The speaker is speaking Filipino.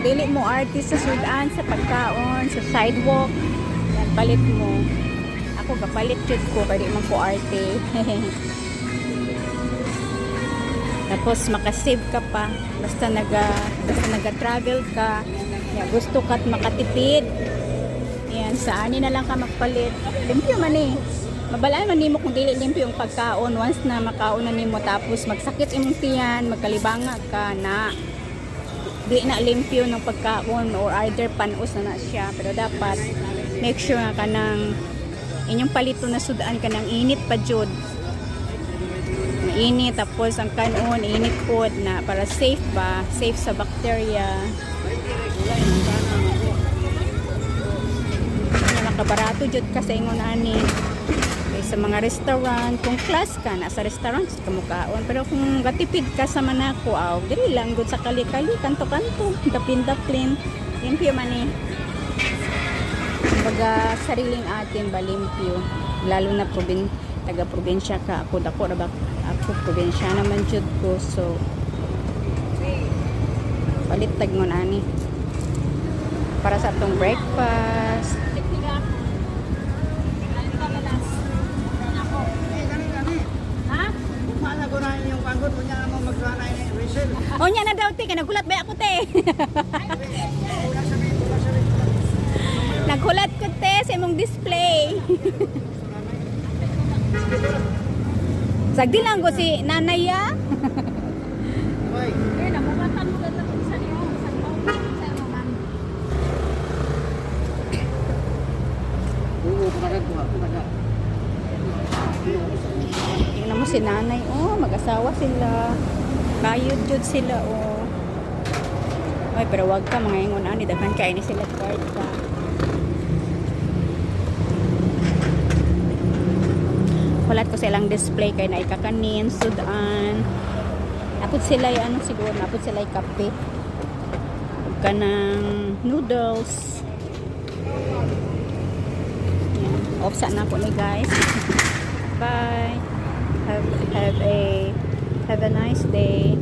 dili mo artist sa sudan, sa pagkaon, sa sidewalk, yan, palit mo. Ako kapalit jud ko, kaya di man ko arte. Tapos makasave ka pa, basta naga-travel ka, yan, gusto ka't makatipid. Yan, sa ani na lang ka magpalit. Limpyo man eh. Mabalaan man nimo kung dili limpyo yung pagkaon once na makaon na nimo tapos magsakit imong tiyan, magkalibanga ka na di na limpyo ng pagkaon or either panos na siya. Pero dapat make sure nga ka ng inyong palito na sudan ka ng init pa jud. Init tapos ang kanon init pod na para safe ba, safe sa bacteria. Nakabarato jud ka sa ingon ani. Sa mga restaurant, kung class ka na sa restaurant ka mukaon, pero kung gatipid ka sa Manako, dili lang gud sa kali-kali, kanto-kanto, dapin-daplin, limpyo man eh. Baga sariling atin ba limpyo, lalo na taga-probinsya ka, ako probinsya naman jud ko, so palit tagngon ani para sa atong breakfast. O nya na daw te, nagulat ba ako te? Nagulat ko te sa imong display. Sagdi lang ko si nanay ya. Tingnan mo si nanay, mag-asawa sila. Kayod jud sila Ay, pero wag ka mga ingon ani daghan kay ni sila kwarta. Kulat ko silang display kay na ikakanin, sudan. Napod sila ano siguro, napod sila kape. Kanang noodles. Yan. Off sa na po ni guys. Bye. Have a nice day.